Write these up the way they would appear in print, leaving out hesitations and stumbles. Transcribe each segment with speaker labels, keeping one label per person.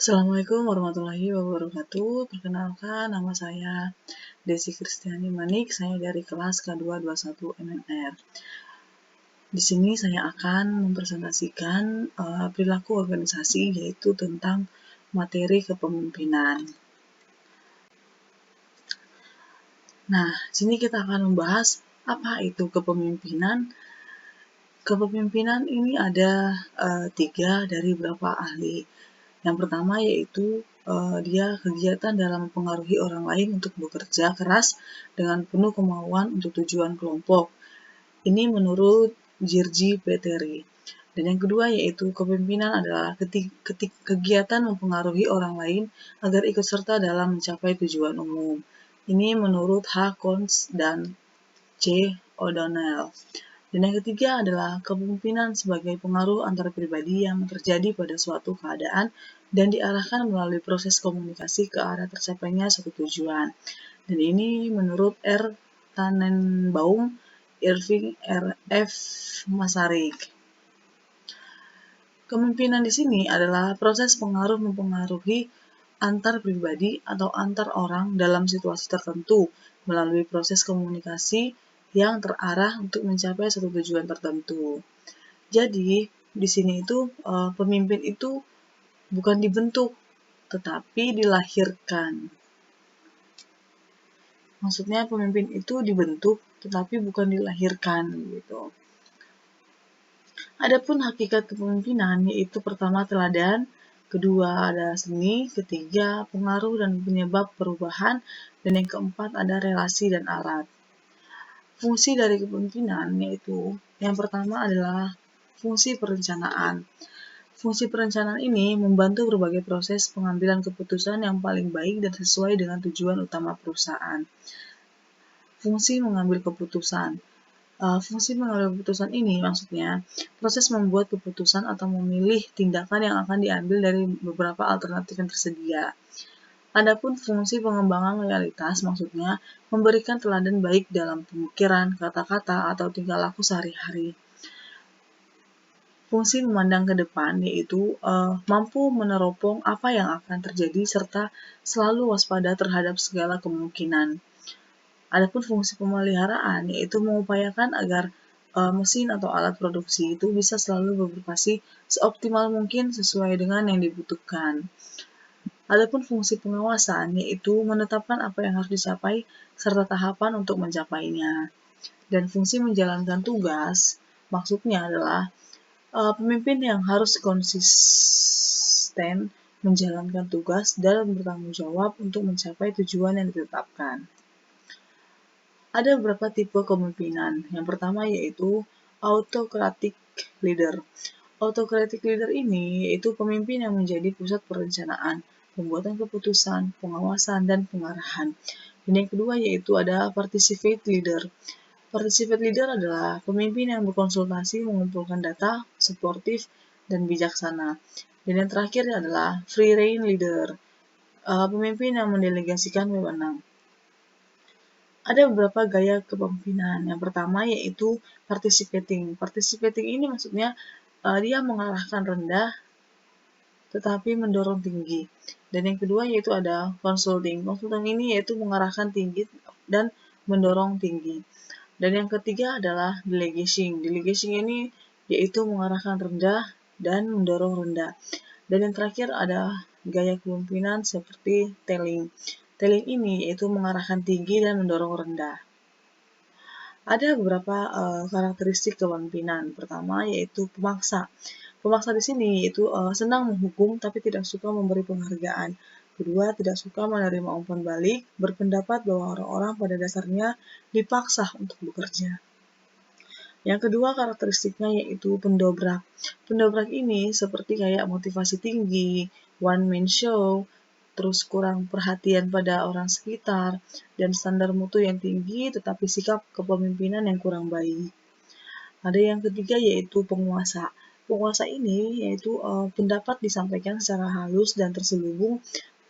Speaker 1: Assalamualaikum warahmatullahi wabarakatuh. Perkenalkan, nama saya Desi Kristiani Manik. Saya dari kelas K221 MNR. Di sini saya akan mempresentasikan perilaku organisasi, yaitu tentang materi kepemimpinan. Nah, sini kita akan membahas apa itu kepemimpinan. Kepemimpinan ini ada 3 dari beberapa ahli. Yang pertama yaitu dia kegiatan dalam mempengaruhi orang lain untuk bekerja keras dengan penuh kemauan untuk tujuan kelompok. Ini menurut Jirji Peteri. Dan yang kedua yaitu kepemimpinan adalah kegiatan mempengaruhi orang lain agar ikut serta dalam mencapai tujuan umum. Ini menurut H. Coontz dan C. O'Donnell. Dan yang ketiga adalah kepemimpinan sebagai pengaruh antar pribadi yang terjadi pada suatu keadaan dan diarahkan melalui proses komunikasi ke arah tercapainya suatu tujuan. Dan ini menurut R. Tannenbaum, Irving R. F. Masaryk. Kepemimpinan di sini adalah proses pengaruh mempengaruhi antar pribadi atau antar orang dalam situasi tertentu melalui proses komunikasi yang terarah untuk mencapai suatu tujuan tertentu. Jadi, di sini itu pemimpin itu bukan dibentuk, tetapi dilahirkan. Maksudnya pemimpin itu dibentuk, tetapi bukan dilahirkan, gitu. Adapun hakikat kepemimpinan yaitu pertama teladan, kedua ada seni, ketiga pengaruh dan penyebab perubahan, dan yang keempat ada relasi dan alat. Fungsi dari kepemimpinan yaitu yang pertama adalah fungsi perencanaan. Fungsi perencanaan ini membantu berbagai proses pengambilan keputusan yang paling baik dan sesuai dengan tujuan utama perusahaan. Fungsi mengambil keputusan. Fungsi mengambil keputusan ini maksudnya proses membuat keputusan atau memilih tindakan yang akan diambil dari beberapa alternatif yang tersedia. Adapun fungsi pengembangan loyalitas maksudnya memberikan teladan baik dalam pemikiran, kata-kata, atau tingkah laku sehari-hari. Fungsi memandang ke depan yaitu mampu meneropong apa yang akan terjadi serta selalu waspada terhadap segala kemungkinan. Adapun fungsi pemeliharaan yaitu mengupayakan agar mesin atau alat produksi itu bisa selalu beroperasi seoptimal mungkin sesuai dengan yang dibutuhkan. Adapun fungsi pengawasan yaitu menetapkan apa yang harus dicapai serta tahapan untuk mencapainya. Dan fungsi menjalankan tugas maksudnya adalah pemimpin yang harus konsisten menjalankan tugas dan bertanggung jawab untuk mencapai tujuan yang ditetapkan. Ada beberapa tipe kepemimpinan. Yang pertama yaitu autocratic leader. Autocratic leader ini yaitu pemimpin yang menjadi pusat perencanaan, pembuatan keputusan, pengawasan, dan pengarahan. Dan yang kedua yaitu ada participate leader. Participate leader adalah pemimpin yang berkonsultasi, mengumpulkan data, suportif, dan bijaksana. Dan yang terakhir adalah free rein leader, pemimpin yang mendelegasikan wewenang. Ada beberapa gaya kepemimpinan. Yang pertama yaitu participating. Participating ini maksudnya dia mengarahkan rendah tetapi mendorong tinggi. Dan yang kedua yaitu ada consulting. Consulting ini yaitu mengarahkan tinggi dan mendorong tinggi. Dan yang ketiga adalah delegation. Delegation ini yaitu mengarahkan rendah dan mendorong rendah. Dan yang terakhir ada gaya kepemimpinan seperti telling. Telling ini yaitu mengarahkan tinggi dan mendorong rendah. Ada beberapa karakteristik kepemimpinan. Pertama yaitu pemaksa. Pemaksa di sini yaitu senang menghukum tapi tidak suka memberi penghargaan. Kedua, tidak suka menerima umpan balik, berpendapat bahwa orang-orang pada dasarnya dipaksa untuk bekerja. Yang kedua karakteristiknya yaitu pendobrak. Pendobrak ini seperti kayak motivasi tinggi, one man show, terus kurang perhatian pada orang sekitar, dan standar mutu yang tinggi tetapi sikap kepemimpinan yang kurang baik. Ada yang ketiga yaitu penguasa. Penguasa ini yaitu pendapat disampaikan secara halus dan terselubung,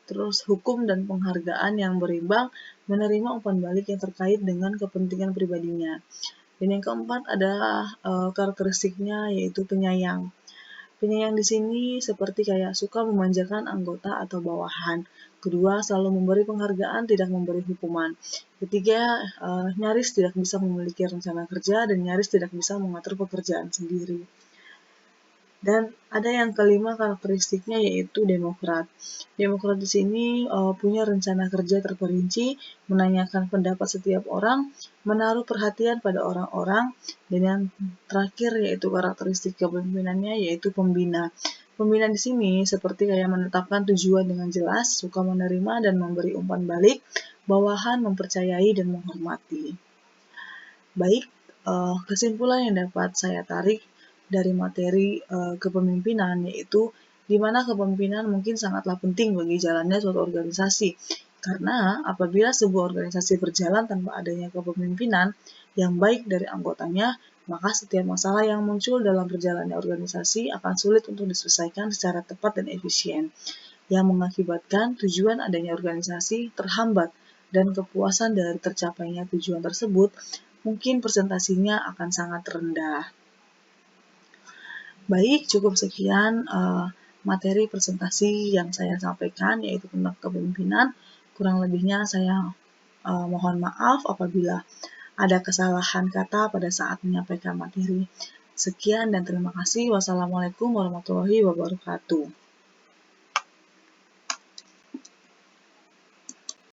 Speaker 1: terus hukum dan penghargaan yang berimbang, menerima umpan balik yang terkait dengan kepentingan pribadinya. Dan yang keempat ada karakteristiknya yaitu penyayang. Penyayang di sini seperti kayak suka memanjakan anggota atau bawahan. Kedua, selalu memberi penghargaan, tidak memberi hukuman. Ketiga, nyaris tidak bisa memiliki rencana kerja dan nyaris tidak bisa mengatur pekerjaan sendiri. Dan ada yang kelima karakteristiknya yaitu demokrat. Demokrat di sini punya rencana kerja terperinci, menanyakan pendapat setiap orang, menaruh perhatian pada orang-orang, dan yang terakhir yaitu karakteristik kepemimpinannya yaitu pembina. Pembina di sini seperti kayak menetapkan tujuan dengan jelas, suka menerima dan memberi umpan balik, bawahan mempercayai dan menghormati. Baik, kesimpulan yang dapat saya tarik dari materi kepemimpinan yaitu di mana kepemimpinan mungkin sangatlah penting bagi jalannya suatu organisasi. Karena apabila sebuah organisasi berjalan tanpa adanya kepemimpinan yang baik dari anggotanya, maka setiap masalah yang muncul dalam perjalannya organisasi akan sulit untuk diselesaikan secara tepat dan efisien, yang mengakibatkan tujuan adanya organisasi terhambat dan kepuasan dari tercapainya tujuan tersebut mungkin presentasinya akan sangat rendah. Baik, cukup sekian materi presentasi yang saya sampaikan yaitu tentang kepemimpinan. Kurang lebihnya saya mohon maaf apabila ada kesalahan kata pada saat menyampaikan materi. Sekian dan terima kasih. Wassalamualaikum warahmatullahi wabarakatuh.